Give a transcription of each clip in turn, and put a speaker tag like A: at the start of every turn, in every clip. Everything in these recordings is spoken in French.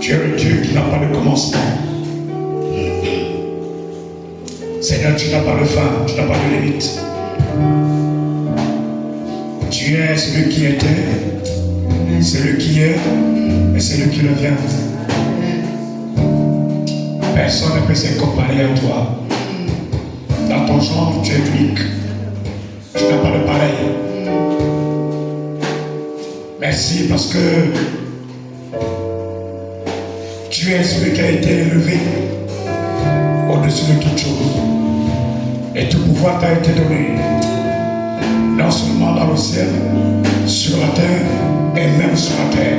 A: Tu es le Dieu qui n'a pas de commencement. Seigneur, tu n'as pas de fin, tu n'as pas de limite. Tu es celui qui était, celui qui est et celui qui revient. Personne ne peut se comparer à toi. Dans ton genre, tu es unique. Tu n'as pas de pareil. Merci parce que tu es celui qui a été élevé au-dessus de toute chose. Et tout pouvoir t'a été donné. Non seulement dans le ciel, sur la terre et même sur la terre.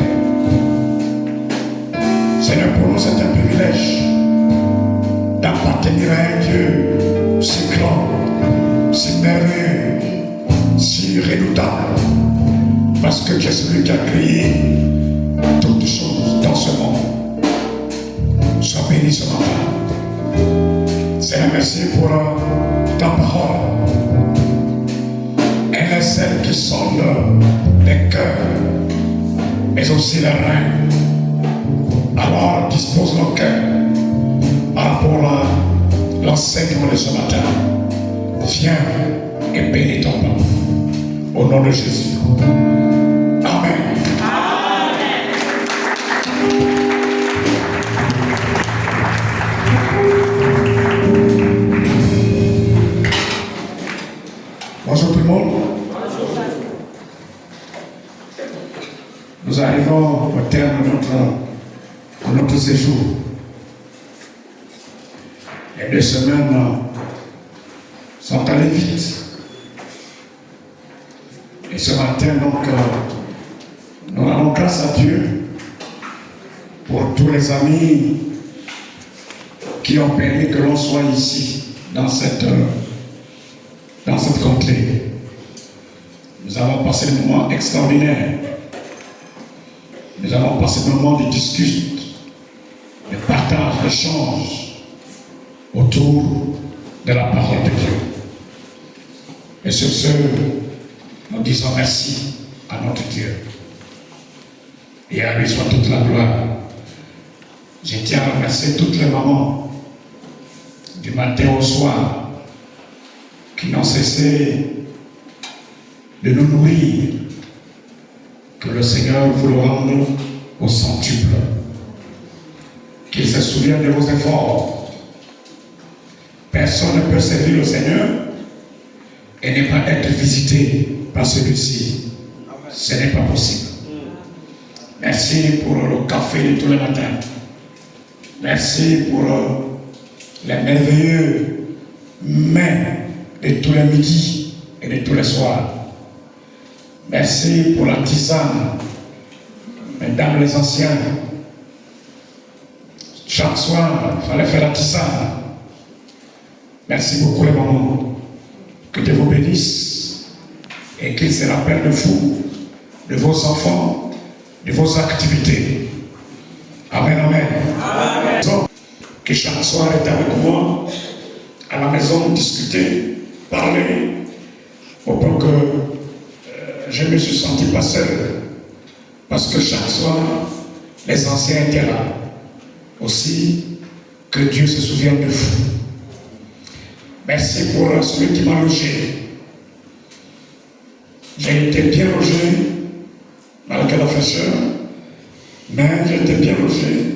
A: Seigneur, pour nous c'est un privilège d'appartenir à un Dieu si grand, si merveilleux, si redoutable. Parce que tu es celui qui a créé toutes choses dans ce monde. Sois béni ce matin. Seigneur, merci pour ta parole. Elle est celle qui sonde les cœurs, mais aussi les reins. Alors dispose nos cœurs par rapport à l'enseignement de ce matin. Viens et bénis ton nom. Au nom de Jésus. Amen. Bonjour tout le monde. Nous arrivons au terme de notre séjour. Les 2 semaines sont allées vite. Et ce matin, donc, nous rendons grâce à Dieu pour tous les amis qui ont permis que l'on soit ici, dans cette contrée. Nous avons passé des moments extraordinaires. Nous avons passé des moments de discussion, de partage, d'échange autour de la parole de Dieu. Et sur ce, nous disons merci à notre Dieu. Et à lui soit toute la gloire. Je tiens à remercier toutes les mamans du matin au soir qui n'ont cessé de nous nourrir. Que le Seigneur vous le rende au centuple. Qu'il se souvienne de vos efforts. Personne ne peut servir le Seigneur et ne pas être visité par celui-ci. Ce n'est pas possible. Merci pour le café de tous les matins. Merci pour les merveilleux mains de tous les midis et de tous les soirs. Merci pour la tisane, mesdames les anciens. Chaque soir, il fallait faire la tisane. Merci beaucoup les mamans. Que Dieu vous bénisse et qu'il se rappelle de vous, de vos enfants, de vos activités. Amen, amen. Amen. Que chaque soir est avec moi, à la maison, discuter, parler, pour que je me suis senti pas seul. Parce que chaque soir, les anciens étaient là. Aussi, que Dieu se souvienne de vous. Merci pour celui qui m'a logé. J'ai été bien logé, malgré la fraîcheur, mais j'ai été bien logé.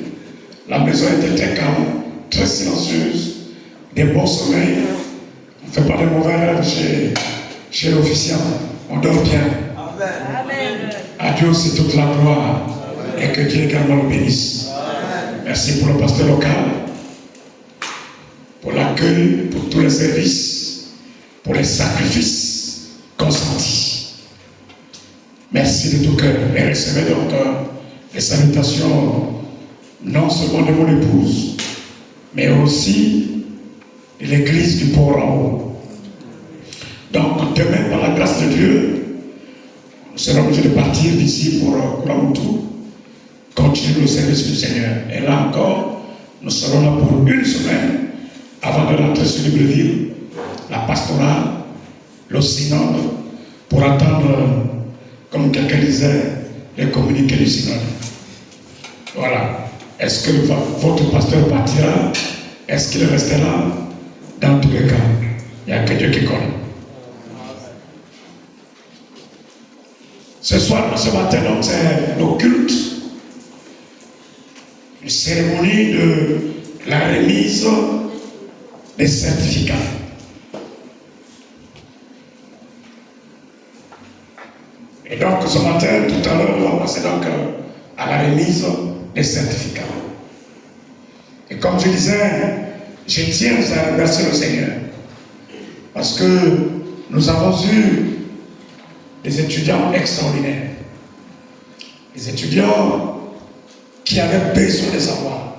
A: La maison était très calme, très silencieuse, des bons sommeils. On ne fait pas de mauvais rêves chez l'officiant. On dort bien. Amen. À Dieu aussi toute la gloire. Amen. Et que Dieu également le bénisse. Amen. Merci pour le pasteur local, pour l'accueil, pour tous les services, pour les sacrifices consentis. Merci de tout cœur. Et recevez donc les salutations non seulement de mon épouse, mais aussi de l'église du port en haut. Donc demain, par la grâce de Dieu, nous serons obligés de partir d'ici pour Kuala-Lumpur, continuer le service du Seigneur. Et là encore, nous serons là pour 1 semaine avant de rentrer sur Libreville, la pastorale, le synode, pour attendre, comme quelqu'un disait, les communiqués du synode. Voilà. Est-ce que votre pasteur partira? Est-ce qu'il restera? Dans tous les cas, il n'y a que Dieu qui connaît. Ce soir, ce matin, donc, c'est le culte, une cérémonie de la remise des certificats. Et donc, ce matin, tout à l'heure, on va passer donc à la remise des certificats. Et comme je disais, je tiens à remercier le Seigneur. Parce que nous avons eu des étudiants extraordinaires. Des étudiants qui avaient besoin de savoir.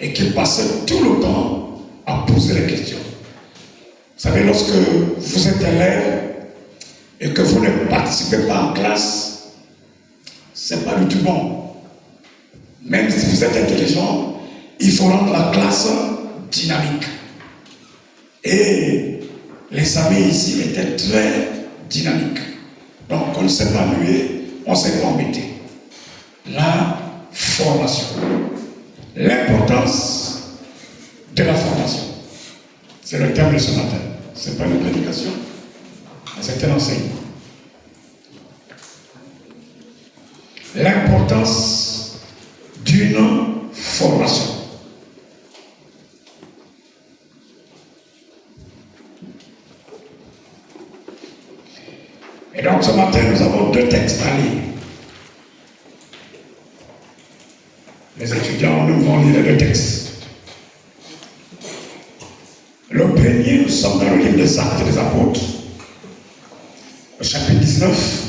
A: Et qui passaient tout le temps à poser des questions. Vous savez, lorsque vous êtes élève et que vous ne participez pas en classe, c'est pas du tout bon. Même si vous êtes intelligent, il faut rendre la classe dynamique. Et les amis ici étaient très dynamiques. Donc on ne s'est pas mué, on s'est pas embêté. La formation. L'importance de la formation. C'est le thème de ce matin. Ce n'est pas une prédication, c'est un enseignement. L'importance d'une formation. Et donc ce matin, nous avons deux textes à lire. Les étudiants, nous vont lire les deux textes. Le premier, nous sommes dans le livre des Actes des Apôtres, le chapitre 19,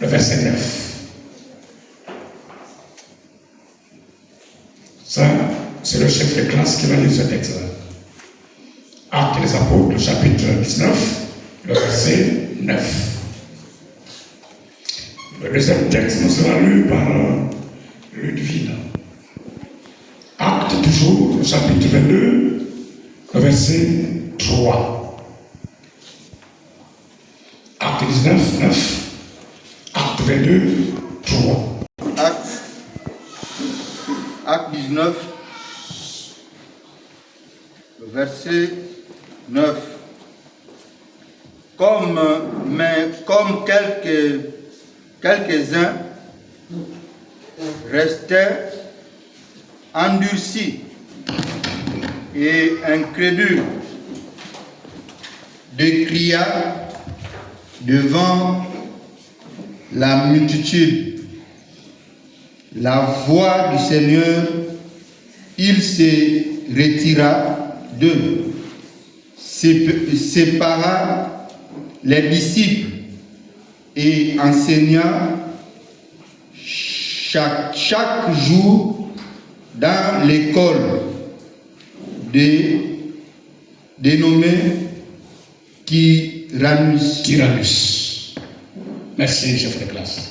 A: le verset 9. Ça, c'est le chef de classe qui va lire ce texte-là. Actes des Apôtres, le chapitre 19, le verset 9. Le deuxième texte nous sera lu par Ludwig. Acte toujours, le chapitre 22, le verset 3. Acte 19, 9. Acte 22, 3.
B: Acte 19, le verset 9. Comme quelques-uns restaient endurcis et incrédules, décria devant la multitude la voix du Seigneur, il se retira d'eux, sépara les disciples et enseigna chaque jour dans l'école dénommée
A: Tyrannus. Merci, chef de classe.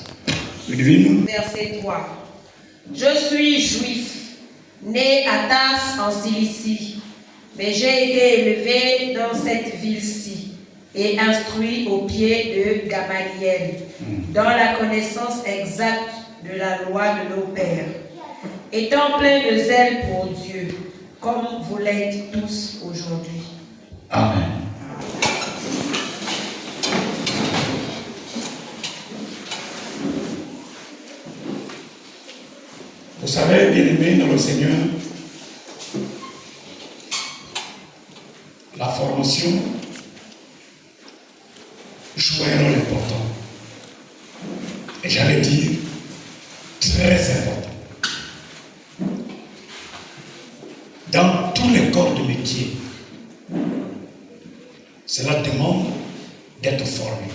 C: Verset 3. Je suis juif, né à Tars en Cilicie, mais j'ai été élevé dans cette ville-ci et instruit au pied de Gamaliel, dans la connaissance exacte de la loi de nos pères, étant plein de zèle pour Dieu, comme vous l'êtes tous aujourd'hui.
A: Amen. Vous savez, bien-aimés dans le Seigneur, la formation joue un rôle important. Et j'allais dire très important. Dans tous les corps de métier, cela demande d'être formé.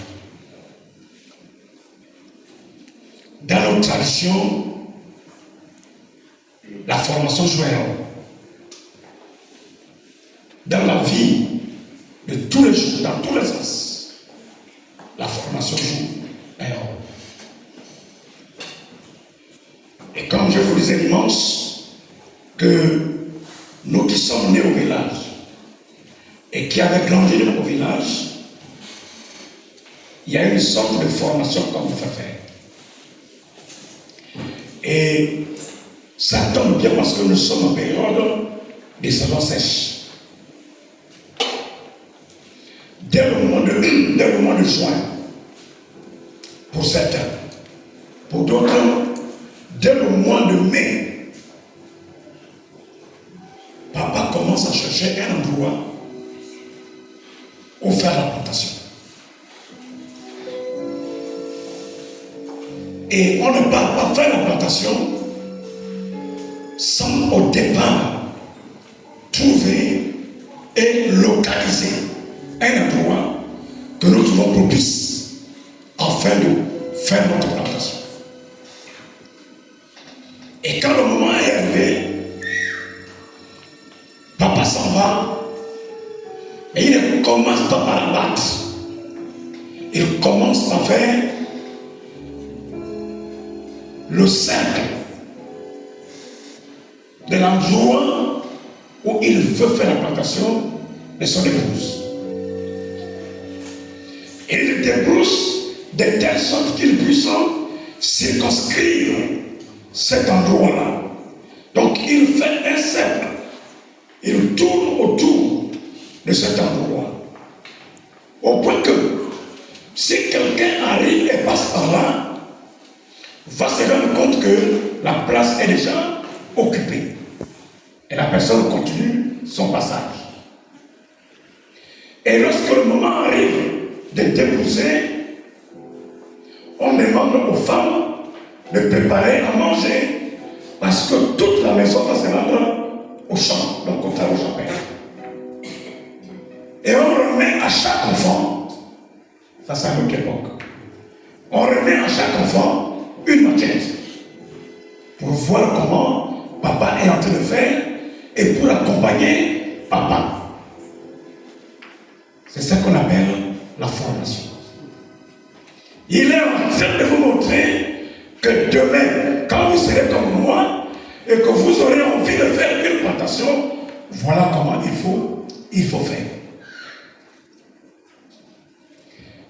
A: Dans nos traditions, la formation joue un rôle. Dans la vie de tous les jours, dans tous les sens, la formation joue un rôle. Et comme je vous disais dimanche, que nous qui sommes nés au village et qui avons grandi au village, il y a une sorte de formation qu'on nous fait faire. Et Ça tombe bien parce que nous sommes en période de saison sèche. Dès le mois de juin, pour certains, pour d'autres, dès le mois de mai, papa commence à chercher un endroit où faire la plantation. Et on ne peut pas faire la plantation sans au départ trouver et localiser un endroit que nous trouvons propice afin de faire notre plantation. Et quand le moment est arrivé, papa s'en va et il ne commence pas par abattre. Il commence par faire le cercle de l'endroit où il veut faire la plantation de son épouse. Et il débrousse de telle sorte qu'il puisse circonscrire cet endroit-là. Donc il fait un cercle. Il tourne autour de cet endroit. Au point que si quelqu'un arrive et passe par là, va se rendre compte que la place est déjà occupée. Et la personne continue son passage. Et lorsque le moment arrive de déposer, on demande aux femmes de préparer à manger parce que toute la maison va se rendre au champ, donc au travail au jardin. Et on remet à chaque enfant, ça c'est à notre époque, on remet à chaque enfant une maquette pour voir comment papa est en train de faire et pour accompagner papa. C'est ça qu'on appelle la formation. Il est en train de vous montrer que demain, quand vous serez comme moi et que vous aurez envie de faire une plantation, voilà comment il faut faire.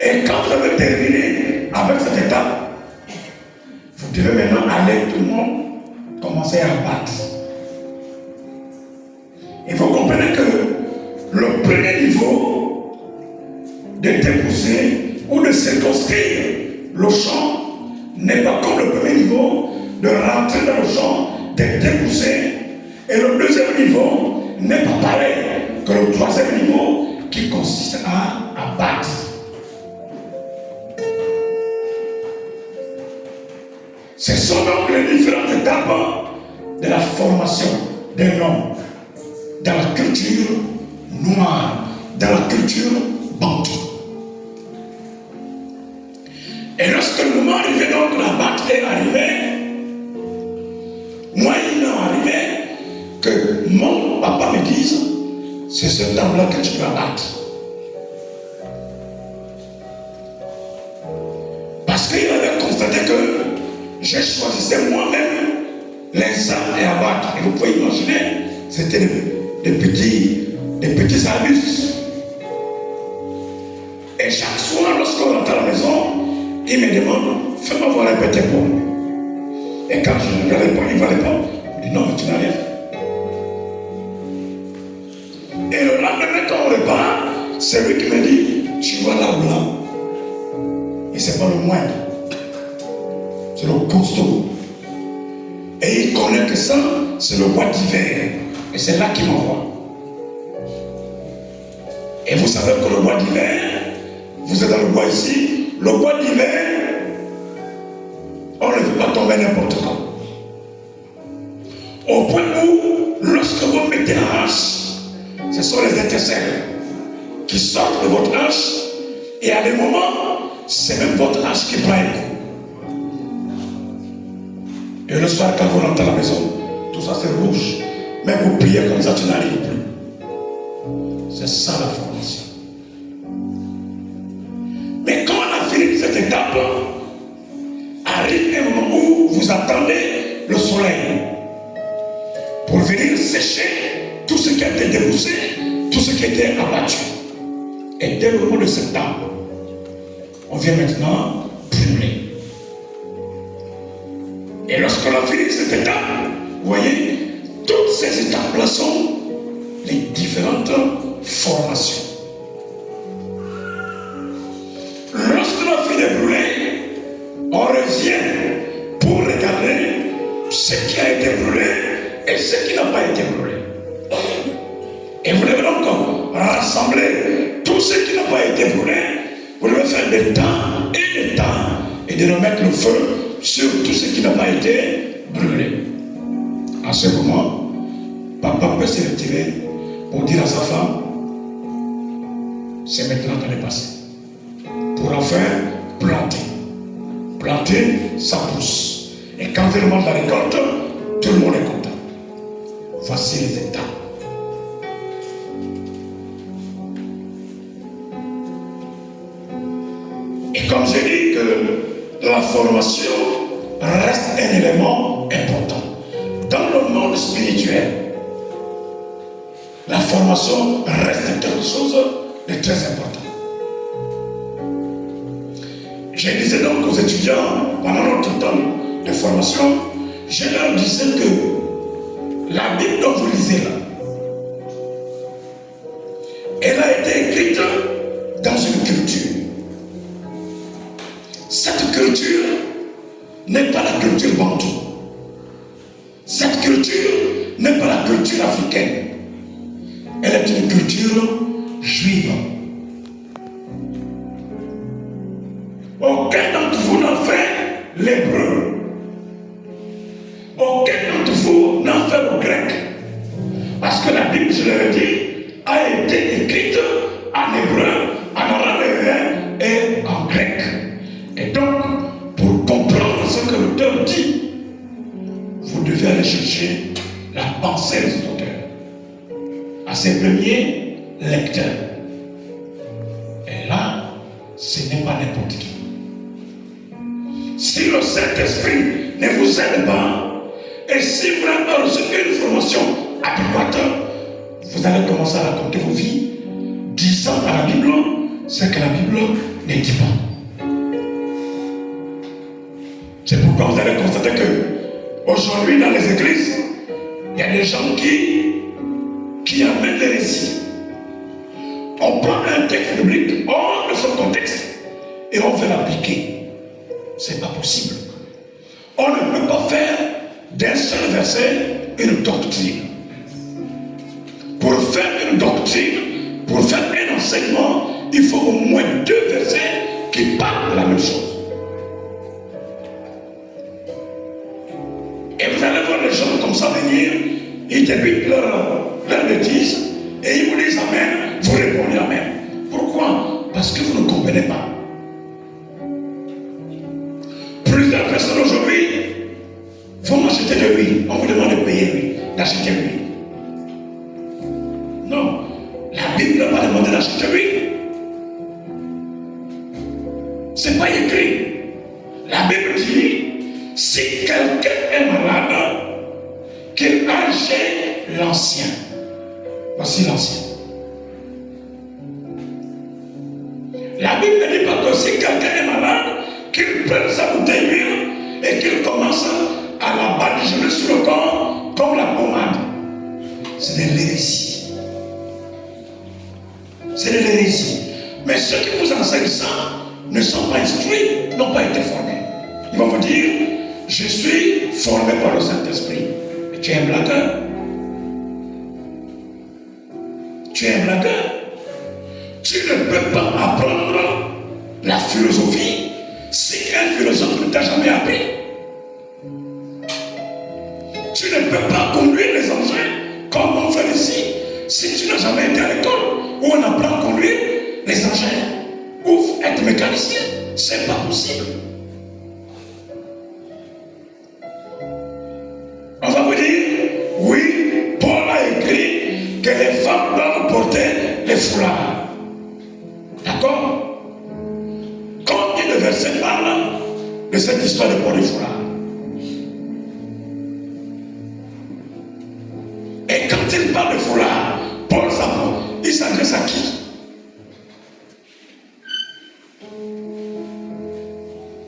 A: Et quand vous avez terminé avec cette étape, vous devez maintenant aller, tout le monde, commencer à battre. Et vous comprenez que le premier niveau de dépousser ou de circonscrire le champ n'est pas comme le premier niveau de rentrer dans le champ, de dépousser. Et le deuxième niveau n'est pas pareil que le troisième niveau qui consiste à battre. Ce sont donc les différentes étapes de la formation d'un homme dans la culture noire, dans la culture bantou. Et lorsque le moment arrivé, donc la battre est arrivée, moi il m'est arrivé que mon papa me dise, c'est ce temps-là que tu vas battre. Parce qu'il avait constaté que j'ai choisi moi-même les arbres et à battre. Et vous pouvez imaginer, c'était des petits arbustes. Et chaque soir, lorsqu'on rentre à la maison, il me demande, fais-moi voir un petit pomme. Et quand je ne réponds, il va répondre. Il dit, non, mais tu n'as rien fait. Et le lendemain, quand on repart, c'est lui qui me dit, tu vois là blanc. Et c'est pas le moindre. C'est le costaud. Et il connaît que ça, c'est le bois d'hiver. Et c'est là qu'il m'envoie. Et vous savez que le bois d'hiver, vous êtes dans le bois ici, le bois d'hiver, on ne veut pas tomber n'importe quand. Au point où, lorsque vous mettez la hache, ce sont les étincelles qui sortent de votre hache, et à des moments, c'est même votre hache qui prend un coup. Et le soir, quand vous rentrez à la maison, tout ça c'est rouge. Mais vous priez comme ça, tu n'arrives plus. C'est ça la formation. Mais quand on a fini cette étape, arrive un moment où vous attendez le soleil pour venir sécher tout ce qui a été déboussé, tout ce qui a été abattu. Et dès le mois de septembre, on vient maintenant brûler. Et lorsqu'on a fini cette étape, Vous voyez, toutes ces étapes-là sont les différentes formations. Lorsque la fille est brûlée, on revient pour regarder ce qui a été brûlé et ce qui n'a pas été brûlé. Et vous devez donc rassembler tout ce qui n'a pas été brûlé. Vous devez faire des temps et de remettre le feu sur tout ce qui n'a pas été brûlé. À ce moment, papa peut se retirer pour dire à sa femme, c'est maintenant qu'on est passé. Pour enfin planter. Planter, ça pousse. Et quand il remonte la récolte, tout le monde est content. Voici les étapes. Et comme j'ai dit que la formation reste un élément important. Dans le monde spirituel, la formation reste quelque chose de très important. Je disais donc aux étudiants, pendant notre temps de formation, je leur disais que la Bible dont vous lisez là, elle a été écrite dans une culture. Cette culture n'est pas la culture bantou. Cette culture n'est pas la culture africaine. Elle est une culture juive. Aucun d'entre vous n'en fait l'hébreu. Aucun d'entre vous n'en fait le grec. Parce que la Bible, je l'ai dit, a été écrite en hébreu, en araméen et en grec. Et donc, pour comprendre ce que l'auteur dit, vous devez aller chercher la pensée de cet auteur à ses premiers lecteurs. Et là, ce n'est pas n'importe qui. Si le Saint-Esprit ne vous aide pas, et si vous n'avez pas reçu une formation adéquate, vous allez commencer à raconter vos vies, disant à la Bible ce que la Bible ne dit pas. C'est pourquoi vous allez constater que aujourd'hui dans les églises, il y a des gens qui amènent des récits. On prend un texte biblique hors de son contexte et on veut l'appliquer. C'est pas possible. On ne peut pas faire d'un seul verset une doctrine. Pour faire une doctrine, pour faire un enseignement, il faut au moins 2 versets qui parlent de la même chose. Et vous allez voir les gens comme ça venir, ils débutent leur bêtise et ils vous disent Amen, vous répondez Amen. Pourquoi? Parce que vous ne comprenez pas. Plusieurs personnes aujourd'hui vont acheter de l'huile. On vous demande de payer l'huile, d'acheter l'huile. Non, la Bible n'a pas demandé d'acheter l'huile. C'est pas écrit. La Bible dit si quelqu'un est malade, qu'il achète l'ancien. Voici l'ancien. La Bible ne dit pas que si quelqu'un est malade, qu'il prenne sa bouteille d'huile et qu'il commence à la badigeonner sur le corps comme la pommade. C'est de l'hérésie. C'est de l'hérésie. Mais ceux qui vous enseignent ça ne sont pas instruits, n'ont pas été formés. Ils vont vous dire, je suis formé par le Saint-Esprit. Mais tu es un blagueur. Tu es un blagueur. Tu ne peux pas apprendre la philosophie si un philosophe ne t'a jamais appris. Tu ne peux pas conduire les engins comme on fait ici si tu n'as jamais été à l'école où on apprend à conduire les engins ou être mécanicien. C'est pas possible. On va vous dire, oui, Paul a écrit que les femmes doivent porter les foulards. D'accord? Combien de versets parlent de cette histoire de porter les foulards? Et quand il parle de foulard, Paul il s'adresse à qui?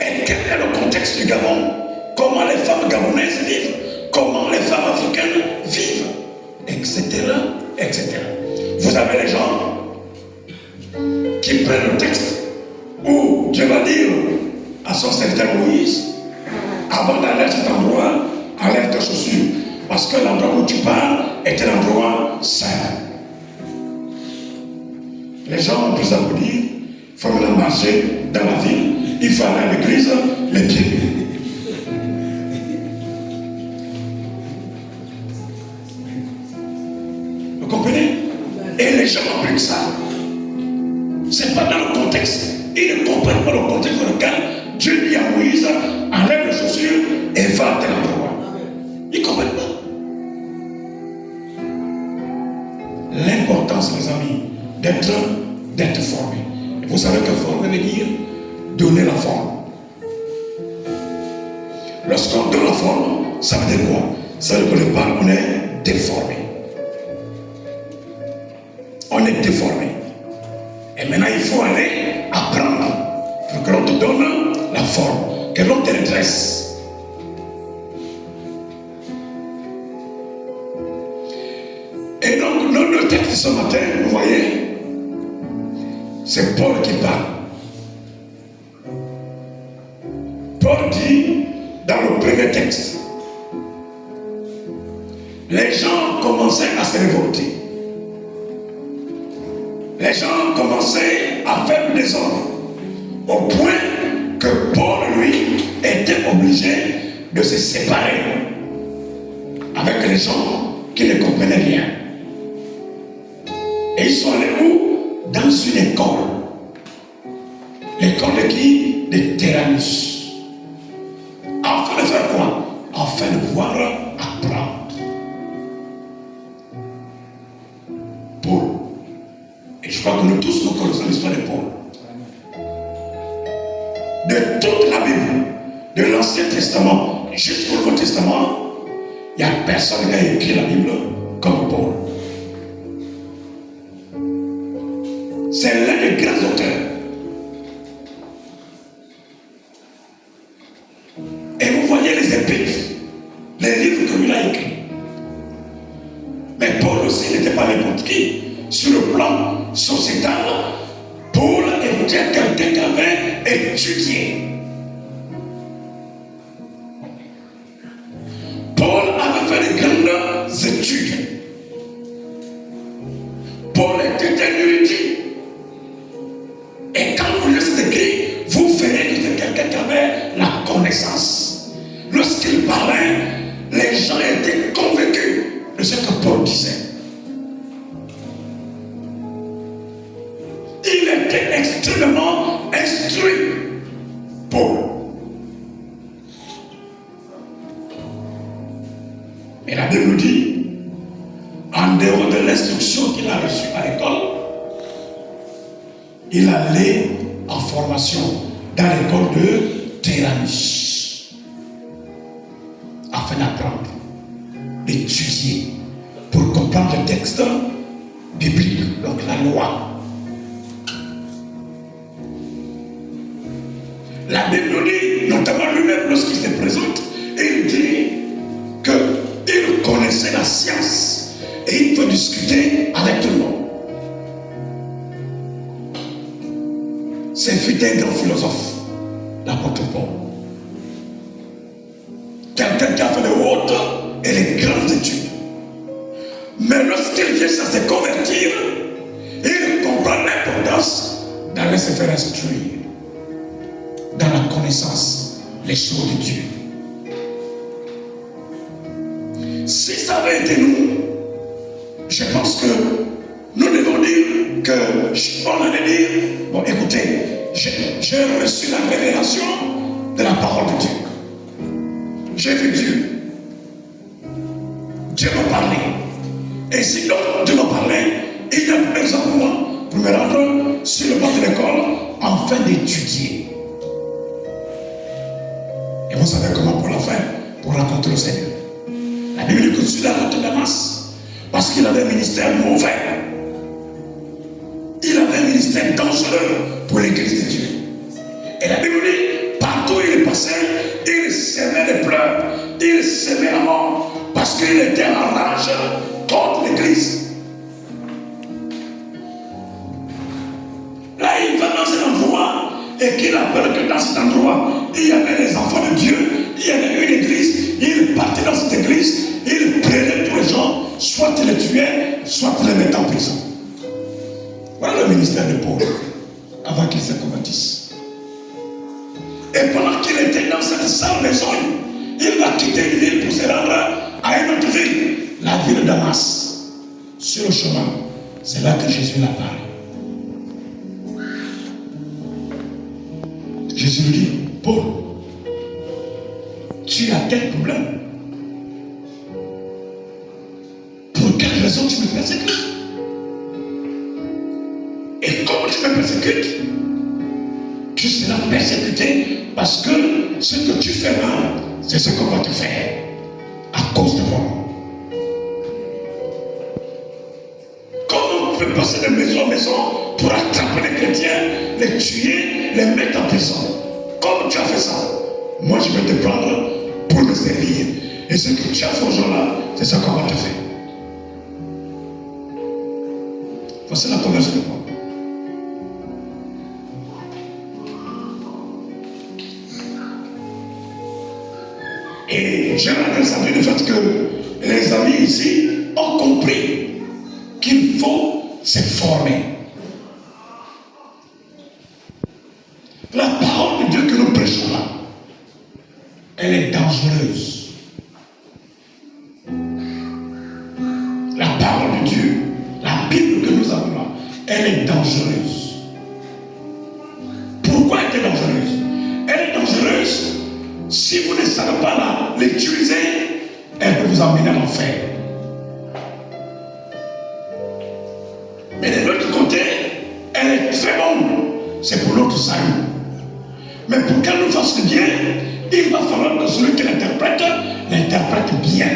A: Et quel est le contexte du Gabon? Comment les femmes gabonaises vivent? Comment les femmes les chaussures. Parce que l'endroit où tu pars est un endroit saint. Les gens ont plus à vous dire, il faut maintenant marcher dans la ville, il faut aller à l'église, les pieds nus. Vous comprenez? Et les gens appliquent ça. Ce n'est pas dans le contexte. Ils ne comprennent pas le contexte dans lequel Dieu dit à Moïse, enlève les chaussures et va à tel endroit. Ils ne comprennent pas. L'importance, les amis, d'être formé. Et vous savez que former veut dire donner la forme. Lorsqu'on donne la forme, ça veut dire quoi? Ça veut dire qu'au départ, on est déformé. On est déformé. Et maintenant, il faut aller apprendre pour que l'on te donne la forme, que l'on te redresse. Et donc, le texte de ce matin, vous voyez, c'est Paul qui parle. Paul dit, dans le premier texte, les gens commençaient à se révolter. Les gens commençaient à faire du désordre. Au point que Paul, lui, était obligé de se séparer avec les gens qui ne comprenaient rien. Et ils sont allés où? Dans une école. L'école de qui? De Tyrannus. Afin de faire quoi? Afin de pouvoir apprendre. Paul. Et je crois que nous tous nous connaissons l'histoire de Paul. De toute la Bible, de l'Ancien Testament jusqu'au Nouveau Testament, il n'y a personne qui a écrit la Bible comme Paul. C'est l'un des grands auteurs. Et vous voyez les épîtres, les livres que lui a écrits. Mais Paul aussi n'était pas n'importe qui. Sur le plan sociétal, Paul était quelqu'un qui avait étudié. Paul avait fait de grandes études. Paul était un érudit. Et quand vous lisez cet écrit, vous verrez que c'est quelqu'un qui avait la connaissance. Lorsqu'il parlait, les gens étaient convaincus de ce que Paul disait. Il était extrêmement instruit, Paul. Et la Bible nous dit, en dehors de l'instruction qu'il a reçue à l'école, il allait en formation dans l'école de Tyrannus, afin d'apprendre, d'étudier, pour comprendre le texte biblique, donc la loi. La Bible nous dit, notamment lui-même lorsqu'il se présente, il dit qu'il connaissait la science et il peut discuter avec tout le monde. C'est fut un grand philosophe, l'apôtre Paul. Quelqu'un qui a fait les hautes et les grandes études. Mais lorsqu'il vient à se convertir, il comprend l'importance d'aller se faire instruire dans la connaissance, les choses de Dieu. Si ça avait été nous, je pense que nous devons dire que on allait dire, bon écoutez, j'ai reçu la révélation de la parole de Dieu. J'ai vu Dieu. Dieu m'a parlé. Et si donc Dieu m'a parlé, il y a plus besoin pour moi pour me rendre sur le banc de l'école afin d'étudier. Et vous savez comment Paul a fait pour rencontrer le Seigneur. La Bible dit que sur la route de Damas, parce qu'il avait un ministère mauvais, il avait un ministère dangereux pour l'église de Dieu. Et la Bible dit, partout où il passait, il semait des pleurs, il semait la mort, parce qu'il était en rage contre l'église. Là, il va dans un endroit et qu'il appelle que dans cet endroit, il y avait les enfants de Dieu, il y avait une église, il partait parti dans cette église, il prenait tous les gens, soit il les tuait, soit il les mettait en prison. Voilà le ministère de Paul, avant qu'il se convertisse. Et pendant qu'il était dans cette sale maison, il va quitter l'île pour se rendre à une autre ville, la ville de Damas. Sur le chemin, c'est là que Jésus l'apparaît. Jésus lui dit, Paul, tu as tel problème. Pour quelle raison tu me persécutes? Et comment tu me persécutes? Tu seras persécuté parce que ce que tu fais là, c'est ce qu'on va te faire à cause de moi. Comment on peut passer de maison en maison pour attraper les chrétiens, les tuer, les mettre en prison? Comment tu as fait ça? Moi, je vais te prendre pour me servir. Et ce que tu as fait aux gens-là, c'est ça qu'on va te faire. Voici la conversion de Paul. Et j'ai l'impression du fait que les amis ici ont compris qu'il faut se former. La parole de Dieu que nous prêchons là, elle est dangereuse. La parole de Dieu, la Bible que nous avons là, elle est dangereuse. Pourquoi elle est dangereuse? Elle est dangereuse si vous ne savez pas l'utiliser, elle peut vous emmener à l'enfer. Mais de l'autre côté, elle est très bonne. C'est pour notre salut. Mais pour qu'elle nous fasse bien, il va falloir que celui qui l'interprète bien.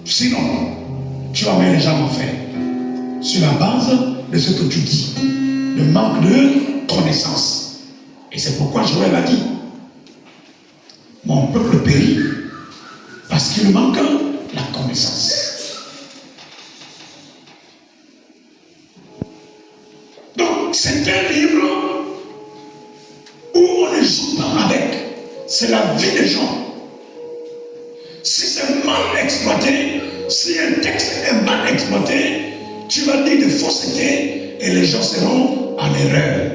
A: Sinon, tu vas mettre les gens en enfer. Sur la base de ce que tu dis. Le manque de connaissance. Et c'est pourquoi Joël a dit, mon peuple périt parce qu'il manque la connaissance. Donc c'est un livre où on ne joue pas avec. C'est la vie des gens. Si c'est mal exploité, si un texte est mal exploité, tu vas dire des faussetés et les gens seront en erreur.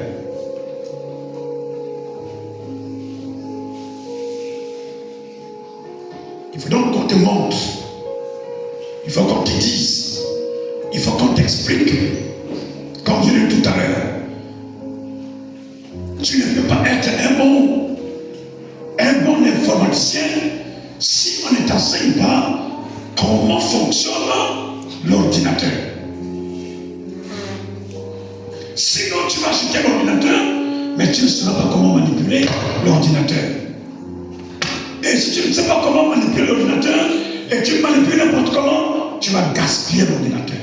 A: Il faut donc qu'on te montre, il faut qu'on te dise, il faut qu'on t'explique. Comme je l'ai dit tout à l'heure, tu ne peux pas être un bon informaticien si on ne t'enseigne pas comment fonctionne l'ordinateur. Sinon tu vas acheter l'ordinateur, mais tu ne sauras pas comment manipuler l'ordinateur. Et si tu ne sais pas comment manipuler l'ordinateur, et tu manipules n'importe comment, tu vas gaspiller l'ordinateur.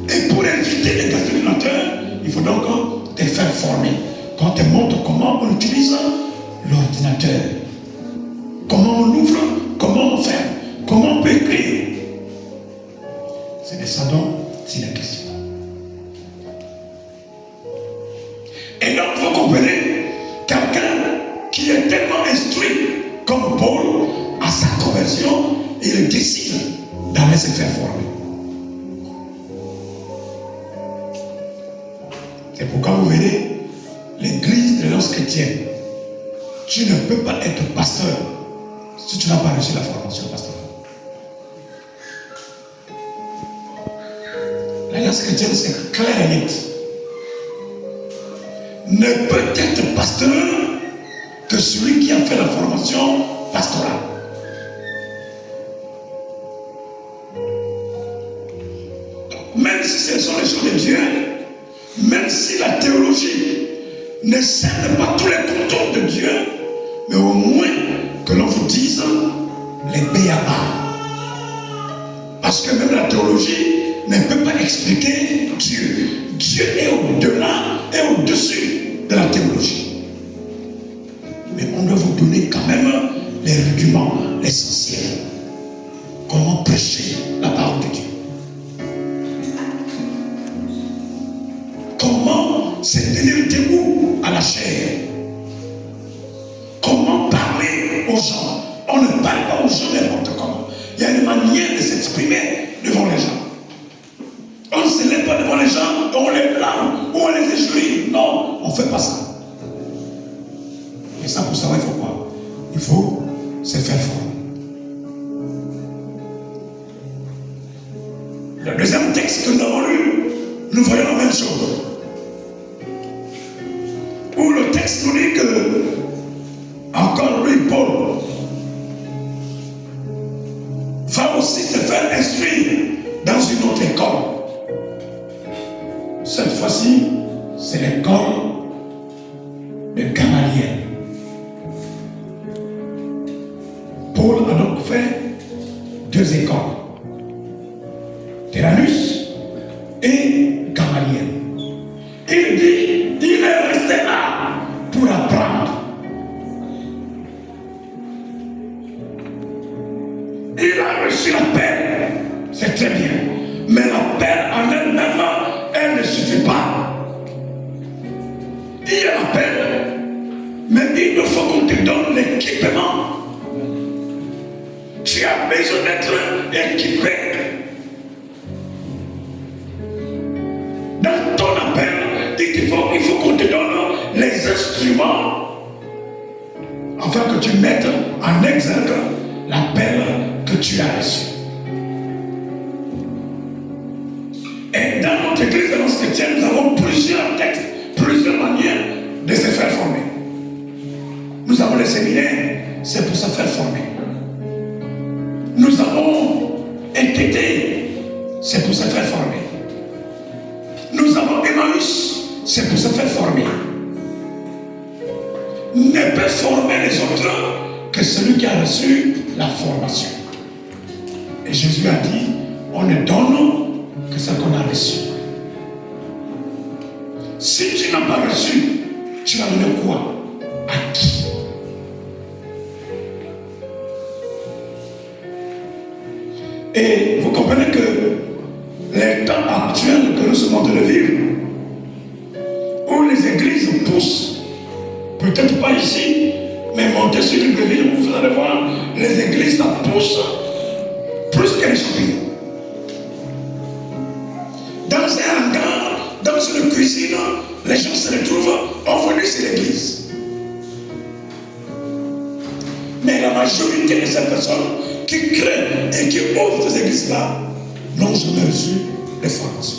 A: Et pour éviter de gaspiller l'ordinateur, il faut donc te faire former. Qu'on te montre comment on utilise l'ordinateur. Comment on ouvre, comment on ferme, comment on peut écrire. C'est de ça dont c'est la question. Et donc vous comprenez, quelqu'un qui est tellement instruit comme Paul, à sa conversion, il décide d'aller se faire former. C'est pourquoi vous verrez, l'église de l'Alliance chrétienne, tu ne peux pas être pasteur si tu n'as pas reçu la formation pastorale. L'Alliance chrétienne, c'est clair et net. Ne peut être pasteur que celui qui a fait la formation pastorale. Donc, même si ce sont les choses de Dieu, même si la théologie ne cerne pas tous les contours de Dieu, mais au moins que l'on vous dise les béabas. Parce que même la théologie ne peut pas expliquer Dieu. Dieu est au-delà et au-dessus de la théologie. Mais on doit vous donner quand même les rudiments, l'essentiel. Comment prêcher la parole de Dieu. Comment se tenir debout à la chair. Comment parler aux gens n'importe comment. Il y a une manière de s'exprimer devant les gens. On ne se lève pas devant les gens, on les blâme, ou on les injurie. Non, on ne fait pas ça. Et ça, pour savoir, il faut quoi? Il faut se faire fort. Le deuxième texte que nous avons lu, nous voyons la même chose. Où le texte nous dit que, encore lui, Paul, va aussi se faire instruire dans une autre école. Cette fois-ci, c'est l'école de Gamaliel. Paul a donc fait 2 écoles. Tyrannus et Gamaliel. Il dit, il est resté là pour apprendre. Il a reçu l'appel, c'est très bien. Mais l'appel en elle-même, elle ne suffit pas. Il y a l'appel, mais il nous faut qu'on te donne l'équipement. Tu as besoin d'être équipé. Dans ton appel, il faut qu'on te donne les instruments afin que tu mettes en exergue l'appel que tu as reçu. Et dans notre église de l'Ancien chrétienne, nous avons plusieurs textes, plusieurs manières de se faire former. Nous avons les séminaires, c'est pour se faire former. Nous avons NTT, c'est pour se faire former. Nous avons Emmaüs, c'est pour se faire former. Ne peut former les autres que celui qui a reçu la formation. Et Jésus a dit, on ne donne que ce qu'on a reçu. Si tu n'as pas reçu, tu vas donner quoi? À qui? Et vous comprenez que les temps actuels que nous sommes en train de vivre, où les églises poussent, peut-être pas ici, mais montez sur une ville, vous allez voir, les églises ça pousse plus que les champignons. Dans un hangar, dans une cuisine, les gens se retrouvent en venue sur l'église. Mais la majorité de ces personnes qui créent et qui ouvrent ces églises-là n'ont jamais reçu les formations.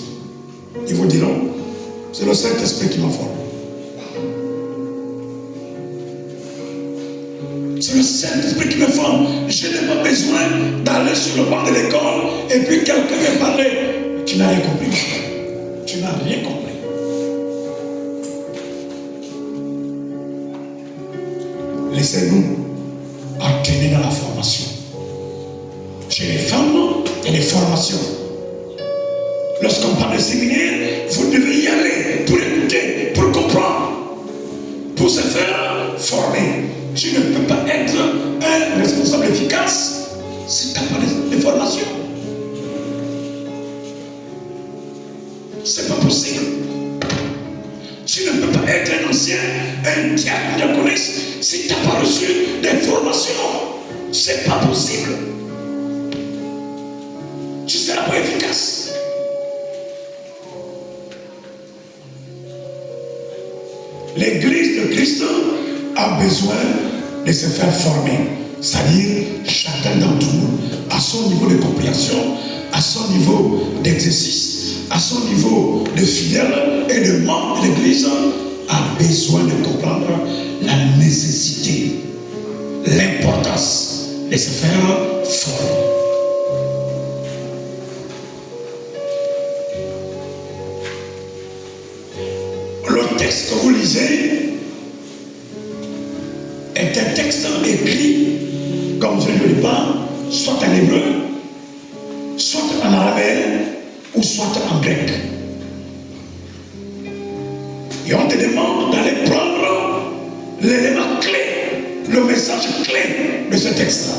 A: Ils vous diront, c'est le Saint-Esprit qui m'a formé. C'est le Saint-Esprit qui me forme. Je n'ai pas besoin d'aller sur le banc de l'école et puis quelqu'un vient parler. Tu n'as rien compris. Tu n'as rien compris. Laissez-nous entraîner dans la formation. Chez les femmes, il y a des formations. Lorsqu'on parle de séminaire, vous devez y aller pour écouter, pour comprendre, pour se faire former. Tu ne peux pas être un responsable efficace si tu n'as pas de formation. C'est pas possible. Tu ne peux pas être un ancien, un diacre, un diaconesse si tu n'as pas reçu des formations. C'est pas possible. Tu ne seras pas efficace. L'église de Christ a besoin de se faire former. C'est-à-dire, chacun d'entre nous, à son niveau de compréhension, à son niveau d'exercice, à son niveau de fidèle et de membre de l'église, a besoin de comprendre la nécessité, l'importance de se faire former. Le texte que vous lisez est un texte écrit, comme je ne le dis pas, soit en hébreu, soit en araméen, ou soit en grec. Et on te demande d'aller prendre l'élément clé, le message clé de ce texte-là.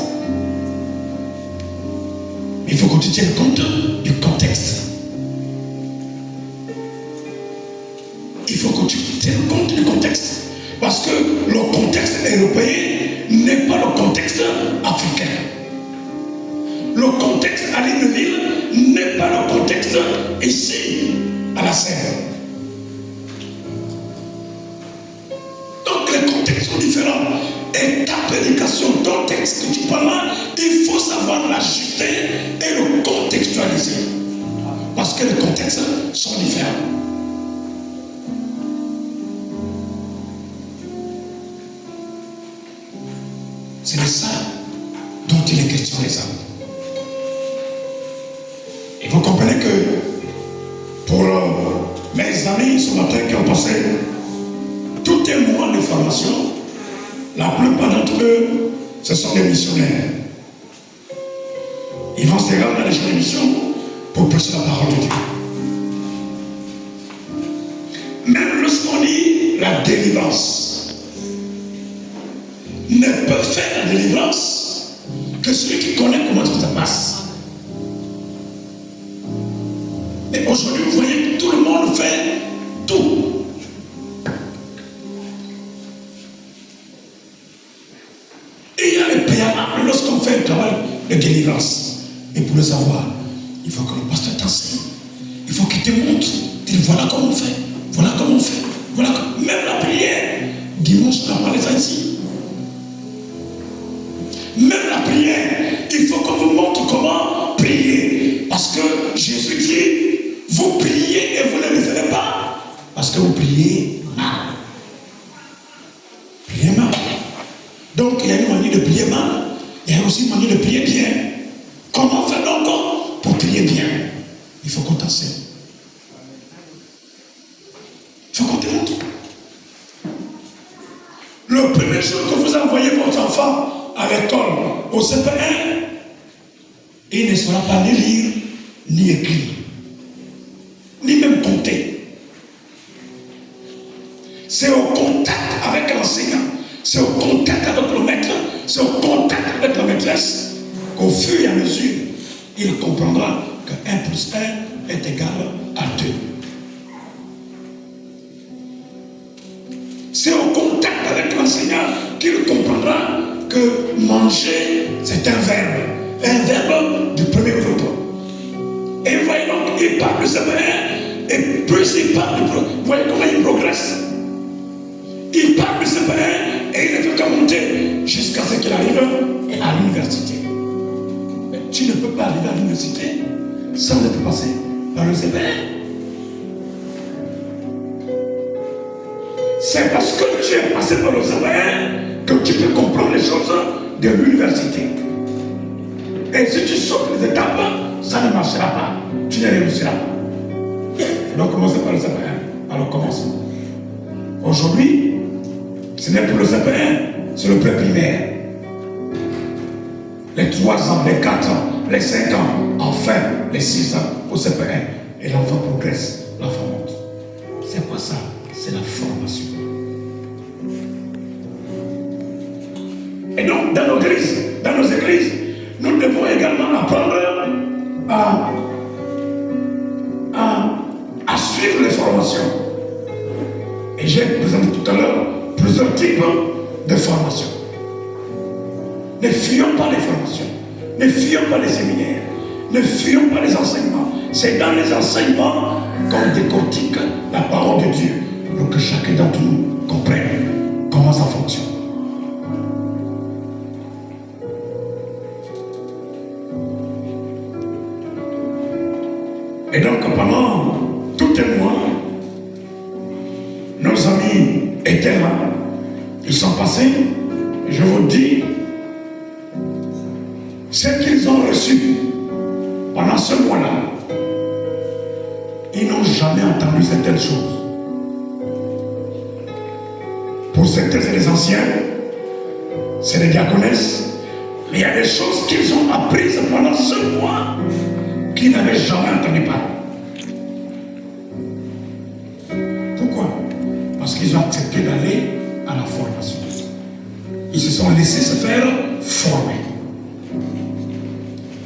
A: Il faut que tu tiennes compte du contexte. Il faut que tu tiennes compte du contexte. Parce que le contexte européen n'est pas le contexte africain. ville n'est pas le contexte ici, à la serre. Donc les contextes sont différents. Et ta prédication, ton texte que tu parles, il faut savoir l'ajuster et le contextualiser. Parce que les contextes sont différents. C'est de ça dont il est question, les amis. Et vous comprenez que pour mes amis ce matin qui ont passé tout un mois de formation, la plupart d'entre eux, ce sont des missionnaires. Ils vont se rendre dans les champs de mission pour prêcher la parole de Dieu. Même lorsqu'on dit la délivrance, ne peut faire la délivrance que celui qui connaît comment ça se passe. Mais aujourd'hui, vous voyez que tout le monde fait tout. Et il y a les préalables lorsqu'on fait un travail de délivrance. Et pour le savoir, il faut que le pasteur t'enseigne. Il faut qu'il te montre. Il dit voilà comment on fait. Voilà comment on fait. Voilà comme... Même la prière. Dimanche, on a parlé ça ici. Même la prière, il faut qu'on vous montre comment prier. Parce que Jésus dit, vous priez et vous ne le faites pas. Parce que vous priez mal. Priez mal. Donc il y a une manière de prier mal. Il y a aussi une manière de prier bien. Comment faire donc pour prier bien? Il faut qu'on t'enseigne. Il faut qu'on te montre. Le premier jour que vous envoyez votre enfant à l'école, au CP1, il ne saura pas ni lire, ni écrire, ni même compter. C'est au contact avec l'enseignant, c'est au contact avec le maître, c'est au contact avec la maîtresse qu'au fur et à mesure, il comprendra que 1 plus 1 est égal à 2. C'est au contact avec l'enseignant qu'il comprendra que manger, c'est un verbe du premier groupe. Et vous voyez donc, il parle de CP1, et plus il parle du premier, vous voyez comment il progresse. Il parle de CP1 et il ne fait qu'à monter jusqu'à ce qu'il arrive à l'université. Mais tu ne peux pas arriver à l'université sans être passé par le CP1. C'est parce que tu es passé par le CP1 que tu peux comprendre les choses de l'université. Et si tu sautes les étapes, ça ne marchera pas. Tu ne réussiras pas. Donc commencez par le CP1. Alors commençons. Aujourd'hui, ce n'est plus le CP1, c'est le pré-primaire. Les 3 ans, les 4 ans, les 5 ans, enfin les 6 ans au CP1. Et l'enfant progresse, l'enfant monte. C'est quoi ça? C'est la formation. Et donc, dans nos églises, nous devons également apprendre à suivre les formations. Et j'ai présenté tout à l'heure plusieurs types de formations. Ne fuyons pas les formations, ne fuyons pas les séminaires, ne fuyons pas les enseignements. C'est dans les enseignements qu'on décortique la parole de Dieu pour que chacun d'entre nous comprenne comment ça fonctionne. Et donc pendant tout un mois, nos amis étaient là. Ils sont passés, et je vous dis, ce qu'ils ont reçu pendant ce mois-là, ils n'ont jamais entendu certaines choses. Pour certains, c'est les anciens, c'est les diaconesses, mais il y a des choses qu'ils ont apprises pendant ce mois qu'ils n'avaient jamais entendu parler. Pourquoi? Parce qu'ils ont accepté d'aller à la formation. Ils se sont laissés se faire former.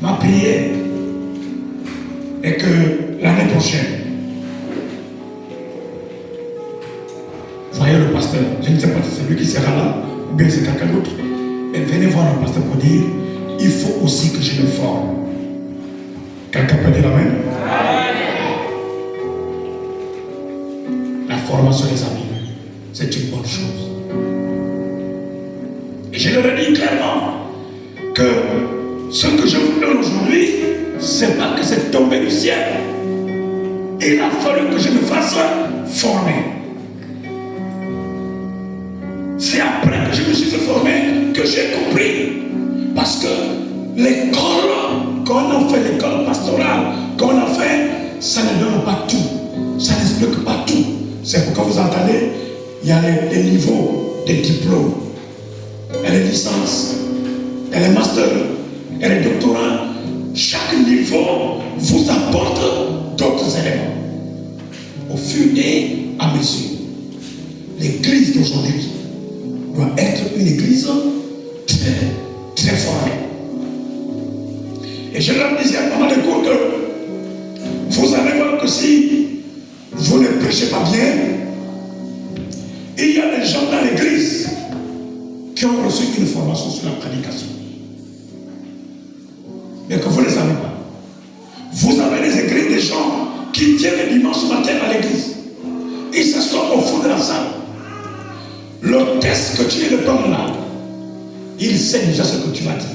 A: Ma prière est que l'année prochaine, voyez le pasteur, je ne sais pas si c'est lui qui sera là, ou bien c'est quelqu'un d'autre, mais venez voir le pasteur pour dire, il faut aussi que je me forme. Quelqu'un peut dire amen? La formation des amis, c'est une bonne chose. Et je leur ai dit clairement que ce que je vous donne aujourd'hui, c'est pas que c'est tombé du ciel. Il a fallu que je me fasse former. C'est après que je me suis fait former que j'ai compris. Parce que l'école, quand on a fait l'école pastorale, quand on a fait, ça ne donne pas tout. Ça n'explique pas tout. C'est pourquoi vous entendez, il y a les niveaux des diplômes. Il y a les licences, il y a les masters, il y a les doctorats. Chaque niveau vous apporte d'autres éléments. Au fur et à mesure. L'église d'aujourd'hui doit être une église très, très forte. Et je leur disais pendant les cours que vous allez voir que si vous ne prêchez pas bien, il y a des gens dans l'église qui ont reçu une formation sur la prédication. Mais que vous ne les avez pas. Vous avez des églises, des gens qui viennent le dimanche matin à l'église. Ils s'assoient au fond de la salle. Le test que tu lui donnes là, il sait déjà ce que tu vas dire.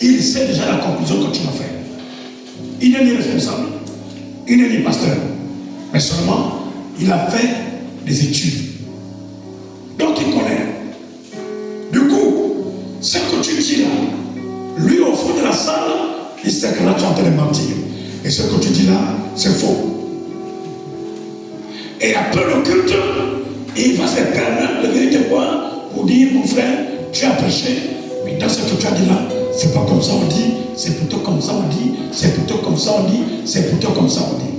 A: Il sait déjà la conclusion que tu vas faire. Il n'est ni responsable, il n'est ni pasteur. Mais seulement, il a fait des études. Donc il connaît. Du coup, ce que tu dis là, lui au fond de la salle, il sait que là tu es en train de mentir. Et ce que tu dis là, c'est faux. Et après le culte, il va se permettre de venir te voir pour dire, mon frère, tu as prêché, mais dans ce que tu as dit là, c'est pas comme ça on dit, c'est plutôt comme ça on dit, c'est plutôt comme ça on dit, c'est plutôt comme ça on dit.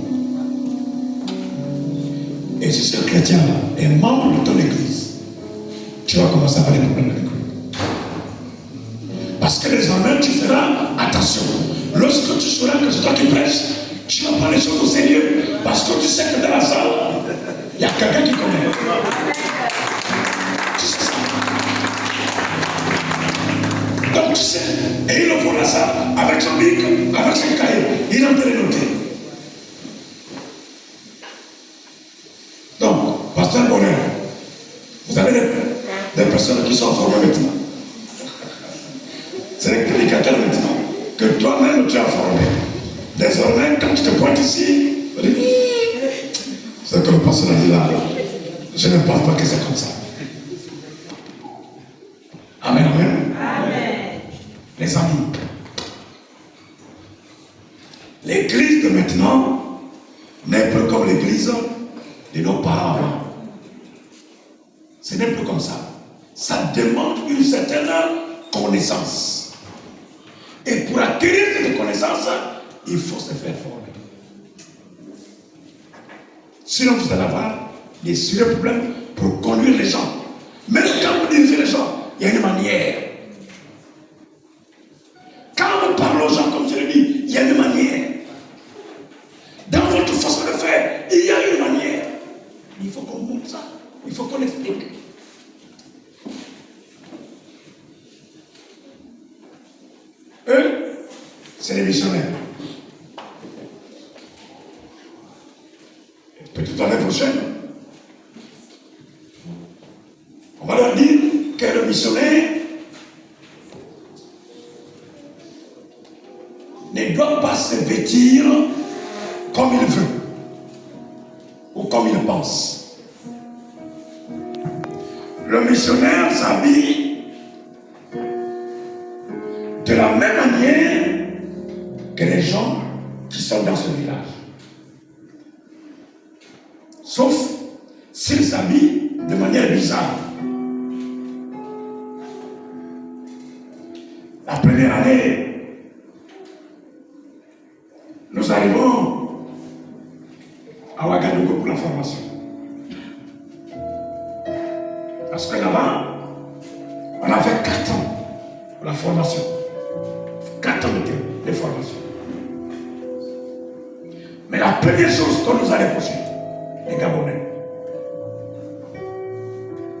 A: Et si ce chrétien-là est membre de ton église, tu vas commencer à avoir des problèmes avec lui. Parce que désormais, tu feras attention. Lorsque tu sauras que c'est toi qui prêches, tu vas prendre les choses au sérieux. Parce que tu sais que dans la salle, il y a quelqu'un qui connaît. Tu sais ça. Donc tu sais, et il ouvre la salle avec son bic, avec son cahier, il est en train de noter. Donc, pasteur Bonheur, vous avez des personnes qui sont formées maintenant. C'est les prédicateurs maintenant que toi-même tu as formé. Désormais, quand tu te pointes ici, tu dis, c'est que le pasteur a dit là, je ne pense pas que c'est comme ça. Amen, amen. Amen. Les amis, l'église de maintenant n'est plus comme l'église de nos parents avant. Ce n'est plus comme ça. Ça demande une certaine connaissance. Et pour acquérir cette connaissance, il faut se faire former. Sinon, vous allez avoir des sérieux problèmes pour conduire les gens. Même quand vous dirigez les gens, il y a une manière. Quand vous parlez aux gens, comme je l'ai dit, il y a une manière. Dans votre façon de faire, il y a une manière. Il faut qu'on montre ça. Il faut qu'on explique. Eux, c'est les missionnaires. Peut-être l'année prochaine, on va leur dire que le missionnaire ne doit pas se vêtir comme il veut ou comme il pense. Le missionnaire s'habille de la même manière que les gens qui sont dans ce village. Sauf s'ils s'habillent de manière bizarre. La première année, nous arrivons à Ouagadougou pour la formation. Parce que là-bas, on a fait 4 ans pour la formation. 4 ans de formation. Mais la première chose qu'on nous a reproché, les Gabonais,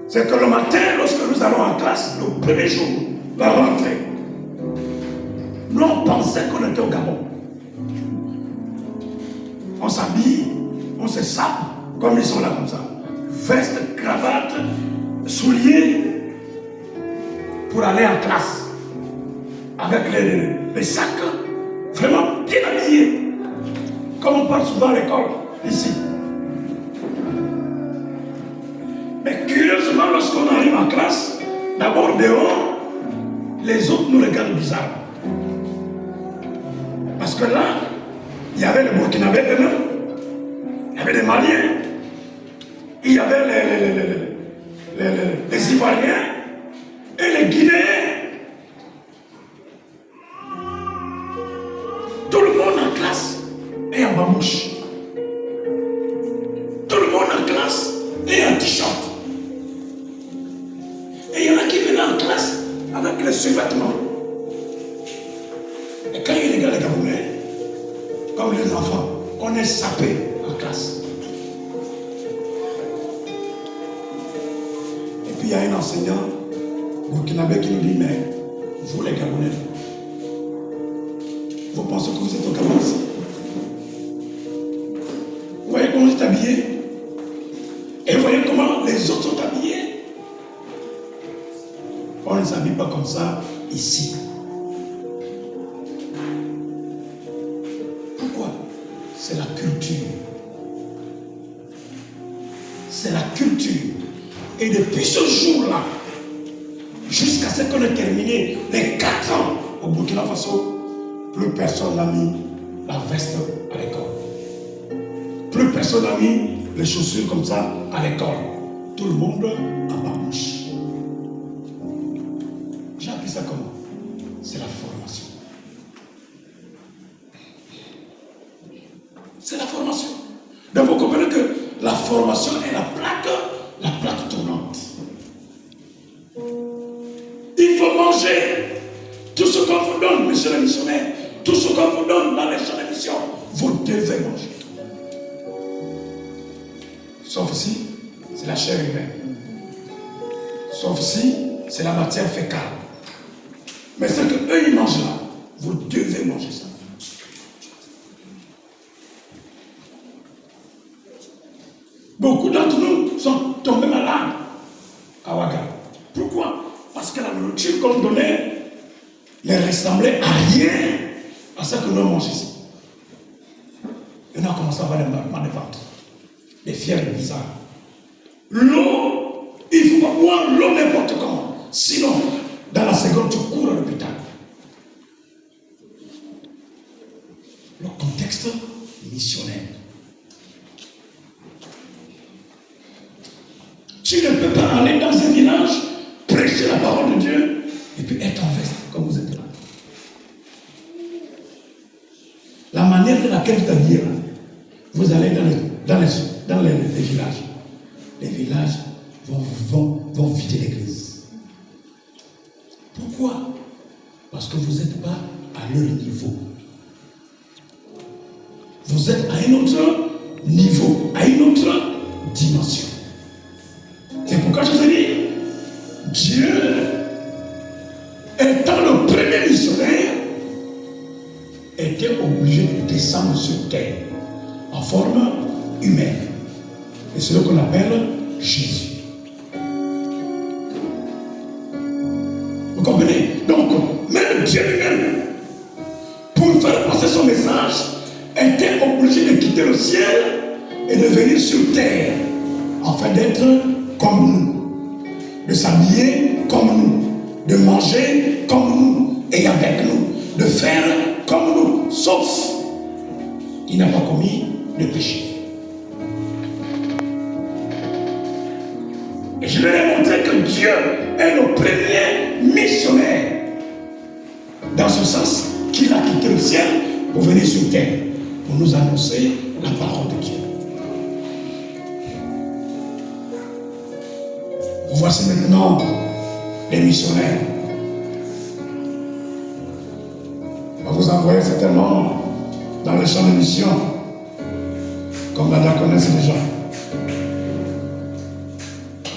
A: c'est que le matin, lorsque nous allons en classe, le premier jour, la rentrée, nous on pensait qu'on était au Gabon. On s'habille, on se sape, comme ils sont là comme ça. Veste, cravate, souliers, pour aller en classe. Avec les sacs, vraiment bien habillés. Comme on parle souvent à l'école, ici. Mais curieusement, lorsqu'on arrive en classe, d'abord dehors, les autres nous regardent bizarre. Parce que là, il y avait les Burkinabés eux-mêmes, il y avait les Maliens, il y avait les Ivoiriens et les Guinéens. Tout le monde en classe est en bamouche. Tout le monde en classe est en t-shirt. Et il y en a qui viennent en classe avec les sous-vêtements. Et quand ils regardent les Camerounais, comme les enfants, on est sapés en classe. Et puis il y a un enseignant burkinabé qui nous dit, mais vous les Camerounais, vous pensez que vous êtes au Cameroun ici? Vous voyez comment vous êtes habillés? Et vous voyez comment les autres sont habillés? On ne s'habille pas comme ça ici. Pourquoi? C'est la culture. C'est la culture. Et depuis ce jour-là, jusqu'à ce qu'on ait terminé les 4 ans au Burkina Faso, plus personne n'a mis la veste à l'école. Plus personne n'a mis les chaussures comme ça à l'école. Tout le monde en bamouche. J'ai appris ça comment? C'est la formation. C'est la formation. Donc vous comprenez que la formation est la plaque tournante. Il faut manger tout ce qu'on vous donne, monsieur le missionnaire, tout ce qu'on vous donne dans les champs de mission, vous devez manger. Sauf si c'est la chair humaine. Sauf si c'est la matière fécale. Mais ce qu'eux ils mangent là, vous devez manger ça. Beaucoup d'entre nous sont tombés malades à Ouaga. Pourquoi? Parce que la nourriture qu'on donnait ne ressemblait à rien à ce que nous mangeons ici. Et on a commencé à avoir des mal de ventre, des fièvres bizarres. L'eau, il ne faut pas boire l'eau n'importe comment. Sinon, dans la seconde, tu cours à l'hôpital. Le contexte missionnaire. Tu ne peux pas aller dans un village, prêcher la parole de Dieu, et puis être en veste comme vous êtes là. La manière de laquelle vous habillez là, vous allez dans les villages. Les villages vont vider l'église. Pourquoi? Parce que vous n'êtes pas à leur niveau. Vous êtes à un autre niveau, à une autre dimension. C'est pourquoi je vous ai dit, Dieu, étant le premier missionnaire, était obligé de descendre sur terre en forme humaine. Et c'est ce qu'on appelle Jésus. Vous comprenez? Donc, même Dieu lui-même, pour faire passer son message, était obligé de quitter le ciel et de venir sur terre, afin d'être comme nous, de s'habiller comme nous, de manger comme nous et avec nous, de faire comme nous, sauf il n'a pas commis de péché. Et je leur ai montré que Dieu est le premier missionnaire, dans ce sens qu'il a quitté le ciel pour venir sur terre, pour nous annoncer la parole de Dieu. Voici maintenant les missionnaires. On va vous envoyer certainement dans le champ de mission, comme la diaconesse déjà.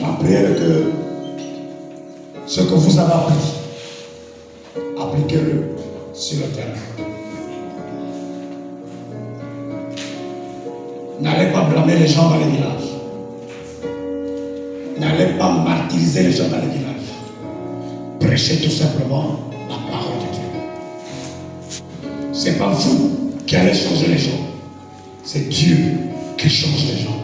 A: La prière que ce que vous avez appris, appliquez-le sur le terrain. N'allez pas blâmer les gens dans les villages. N'allez pas martyriser les gens dans les villages. Prêchez tout simplement la parole de Dieu. Ce n'est pas vous qui allez changer les gens. C'est Dieu qui change les gens.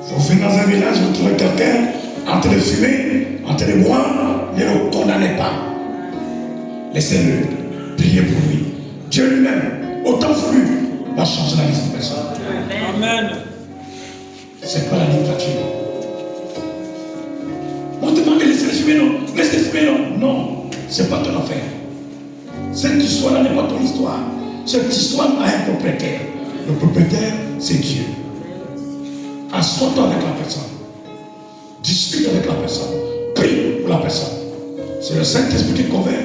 A: Vous venez dans un village, vous trouvez quelqu'un en train de fumer, en train de boire, ne le condamnez pas. Laissez-le prier pour lui. Dieu lui-même, autant voulu, va changer la vie de cette personne.
D: Amen.
A: C'est pas la dictature. On te demande de laisser fumer, non. Laissez fumer, non. Non, c'est pas ton affaire. Cette histoire-là n'est pas ton histoire. Cette histoire a un propriétaire. Le propriétaire, c'est Dieu. Assois-toi avec la personne. Discute avec la personne. Prie pour la personne. C'est le Saint-Esprit qui convainc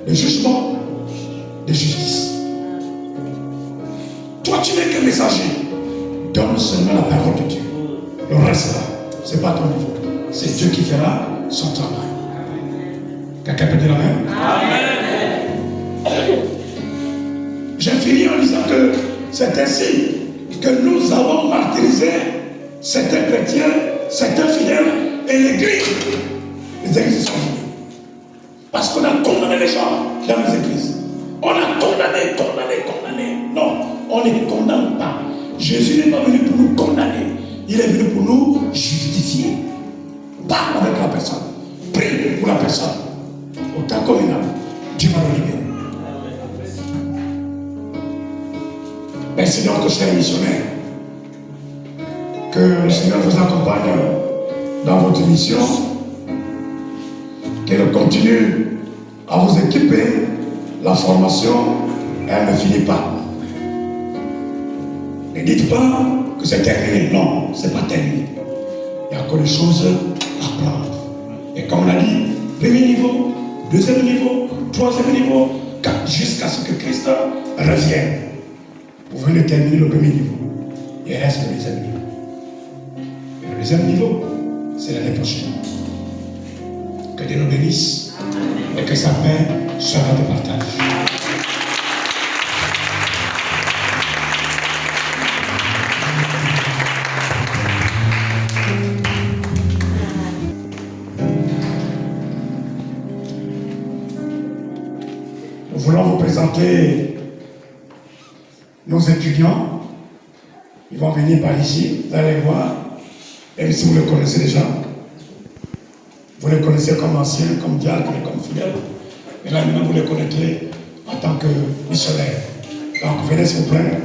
A: le jugement de justice. Toi, tu n'es qu'un messager. Donne seulement la parole de Dieu. Le reste là, ce n'est pas ton niveau. C'est Dieu qui fera son travail. Quelqu'un peut dire amen? Amen. J'ai fini en disant que c'est ainsi que nous avons martyrisé certains chrétiens, certains fidèles et l'église. Les églises sont venues. Parce qu'on a condamné les gens dans les églises. On a condamné. Non, on ne condamne pas. Jésus n'est pas venu pour nous condamner. Il est venu pour nous justifier. Parle avec la personne. Prie pour la personne. Autant comme il a, Dieu va le libérer. Merci donc, chers missionnaires, que le Seigneur vous accompagne dans votre mission, qu'elle continue à vous équiper. La formation, elle ne finit pas. Ne dites pas que c'est terminé. Non, ce n'est pas terminé. Il y a encore des choses à apprendre. Et comme on a dit, premier niveau, deuxième niveau, troisième niveau, jusqu'à ce que Christ revienne. Vous venez terminer le premier niveau. Il reste le deuxième niveau. Et le deuxième niveau, c'est l'année prochaine. Que Dieu nous bénisse et que sa paix sera de partage. Nous voulons vous présenter nos étudiants. Ils vont venir par ici, vous allez voir, même si vous les connaissez déjà. Vous les connaissez comme anciens, comme diacres, comme fidèles. Et là maintenant vous les connaîtrez en tant que missionnaires. Donc venez s'il vous plaît.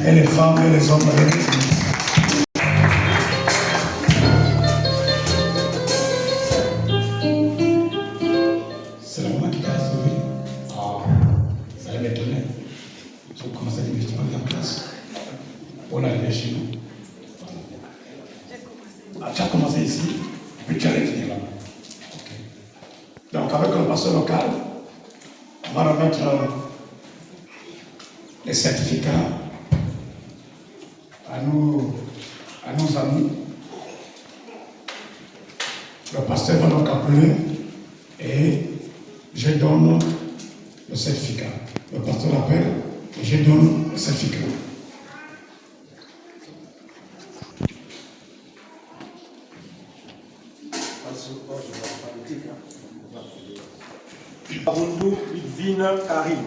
A: Et les femmes et les hommes, venez. C'est la maman qui t'a sauvé. Ah, ça allait m'étonner. Je vais commencer à dire, je vais en classe. On est arrivé chez nous. Ah, tu as commencé ici, puis tu allais finir là-bas. Okay. Donc, avec le pasteur local, on va remettre les certificats à nos amis. Le pasteur va donc appeler et je donne le certificat. Le pasteur appelle et je donne le certificat.
D: Abundu Lidvina Karim.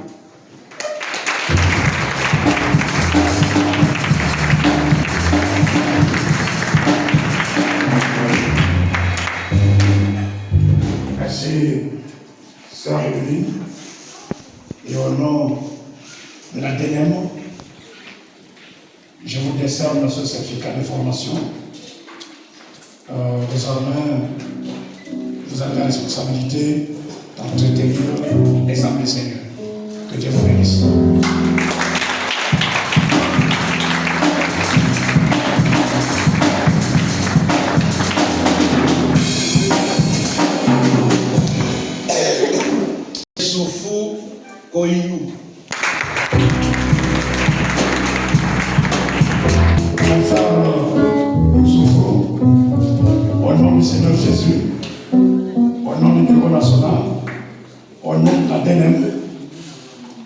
A: Merci, sœur Evelyne. Et au nom de la dernière mot, je vous décerne ce certificat de formation. Désormais, vous avez la responsabilité dans votre intérieur, l'exemple du Seigneur. Que Dieu vous bénisse.
D: Soufou Koyou.
A: Au nom du Seigneur Jésus, au nom du bureau national, au nom de la DNM,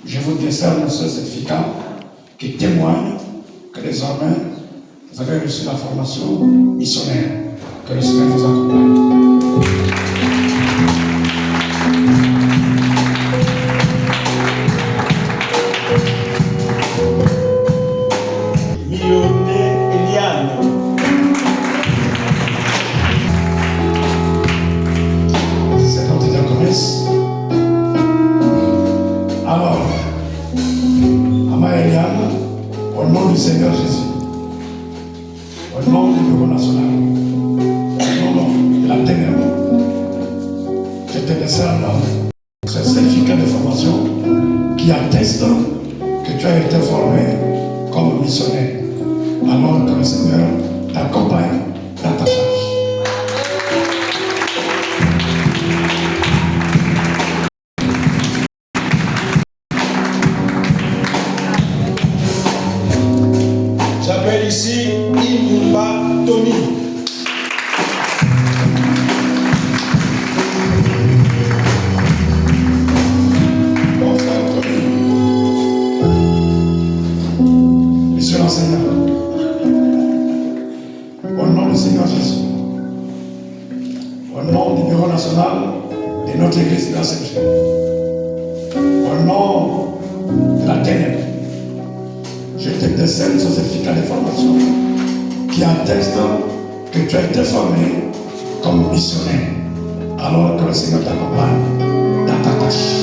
A: je vous décerne ce certificat qui témoigne que désormais, vous avez reçu la formation missionnaire. Que le Seigneur vous accompagne.
D: Millionnaire Eliane.
A: C'est quand il commence. Alors, Ama Eliane, au nom du Seigneur Jésus, au nom du bureau national, au nom de la ténèbre, je te décerne ce certificat de formation qui atteste que tu as été formé comme missionnaire, alors que le Seigneur t'accompagne dans ta charge.
D: J'appelle ici Imumba Tony.
A: Mon frère Tony, Monsieur l'enseignant, au nom du Seigneur Jésus, au nom du bureau national de notre église de la CG, au nom de la ténèbre, je te décerne ce certificat de formation qui atteste que tu as été formé comme missionnaire alors que le Seigneur t'accompagne dans ta tâche.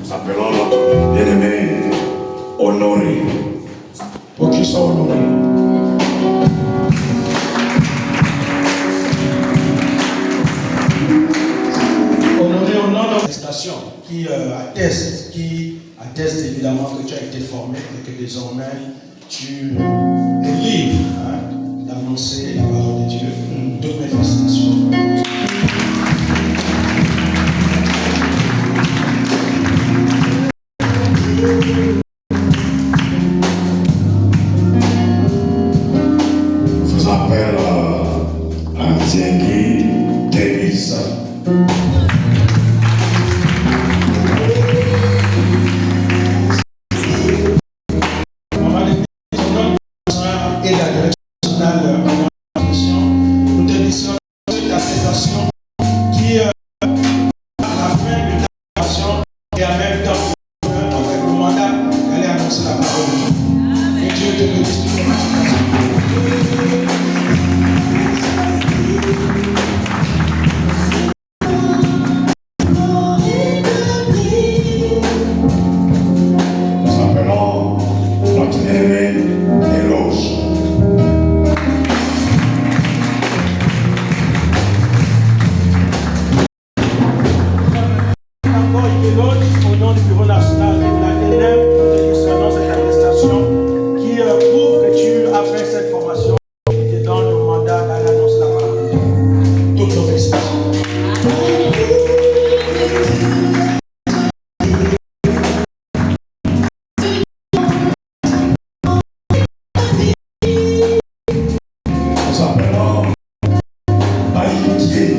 A: Nous appelons notre bien-aimé honoré. Pour qu'il soit honoré.
D: Honoré au nom de la station qui atteste évidemment que tu as été formé et que désormais tu es libre d'annoncer la parole de Dieu. Toutes mes félicitations.
A: Je vous appelle Antiengui Denise.
D: Et la direction nationale de la mission, nous te disons cette attestation qui à la fin de ta mission et en même temps avec le mandat d'aller annoncer la parole de Dieu. Et Dieu te bénisse pour ton
A: Nous appelons notre bien-aimé Eloge.
D: Encore Eloge, au nom du bureau national de la ténèbre, nous te disons cette attestation qui prouve que tu as fait cette formation et te donne le mandat d'aller annoncer la parole de Dieu. Toutes nos félicitations.
A: Nous appelons Baïdier.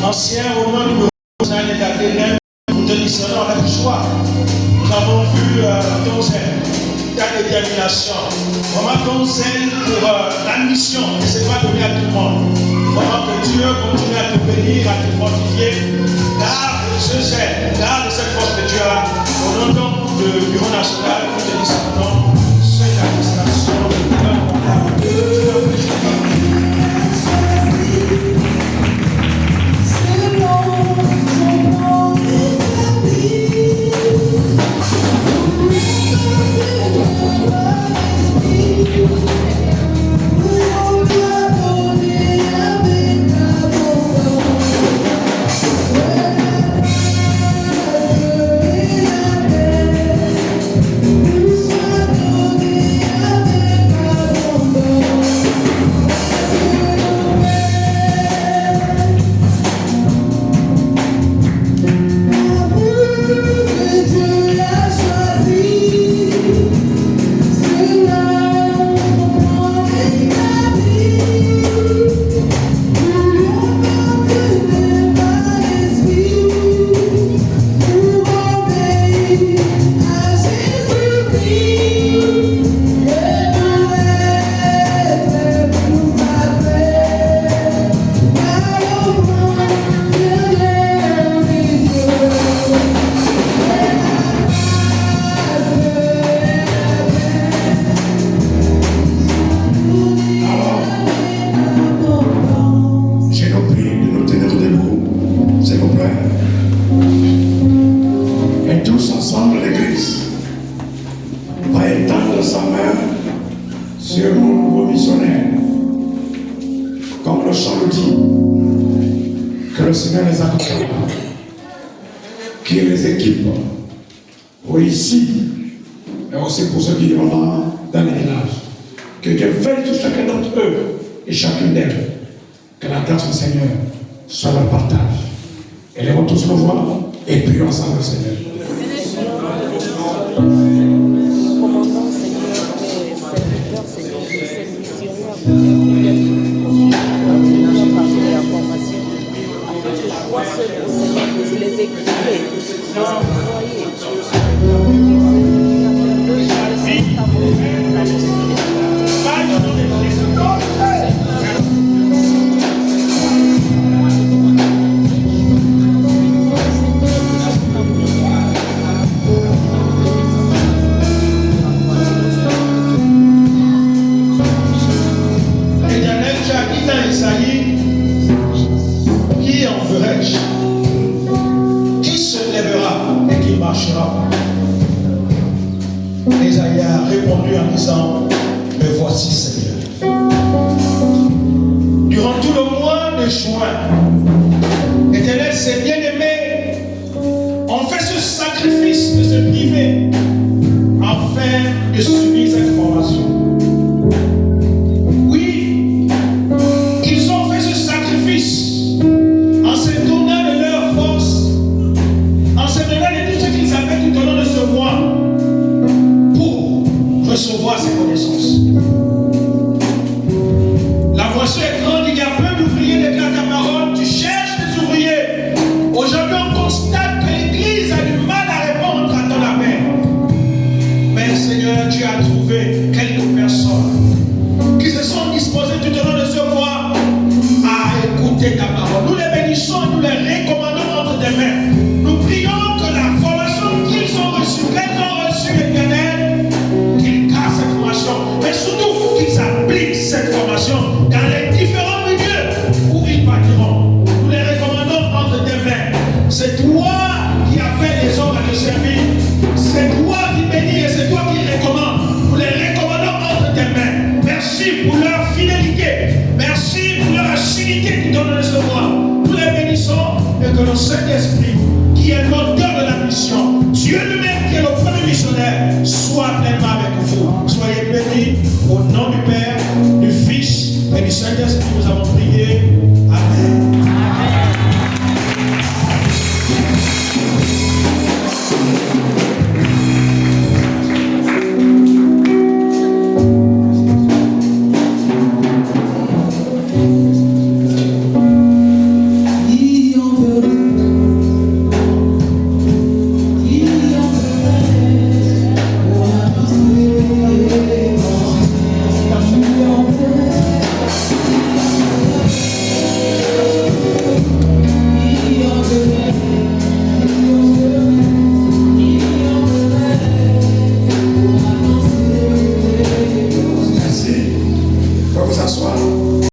D: Ancien au nom du bureau national de la ténèbre, nous te disons avec joie. Nous avons vu ton zèle, ta détermination, vraiment ton zèle pour la mission, et ce n'est pas donné à tout le monde. Vraiment que Dieu continue à te bénir, à te fortifier. Garde ce zèle, garde cette force que tu as. Au nom donc du bureau national, nous te disons cette administration de la
E: Thank you.
A: tous ensemble, l'Église va étendre sa main sur nos nouveaux missionnaires. Comme le chant le dit, que le Seigneur les accompagne, qu'il les équipe pour ici, et aussi pour ceux qui vont dans les villages. Que Dieu veuille sur chacun d'entre eux et chacune d'elles. Que la grâce du Seigneur soit leur partage. Élevons tous nos voix et prions ensemble le Seigneur.
E: Commandant, Seigneur, les serviteurs, Seigneur, de ces missionnaires, par la formation, afin que toi seul, Seigneur, puisses les équiper, les envoyer,
D: Éternel, tu as dit dans Isaïe, qui enverrai-je? Qui se lèvera et qui marchera? Isaïe a répondu en disant, me voici Seigneur. Durant tout le mois de juin, Éternel, c'est bien aimé, on fait ce sacrifice de se priver afin de subir cette formation. Oui, ils ont fait ce sacrifice en se donnant de leur force, en se donnant de tout ce qu'ils avaient tout au long de ce mois pour recevoir ces connaissances. La moisson est grande, il y a peu d'ouvriers, déclare ta parole, tu cherches des ouvriers. Aujourd'hui, on constate que l'Église a du mal à répondre à ton appel. Mais Seigneur, tu as trouvé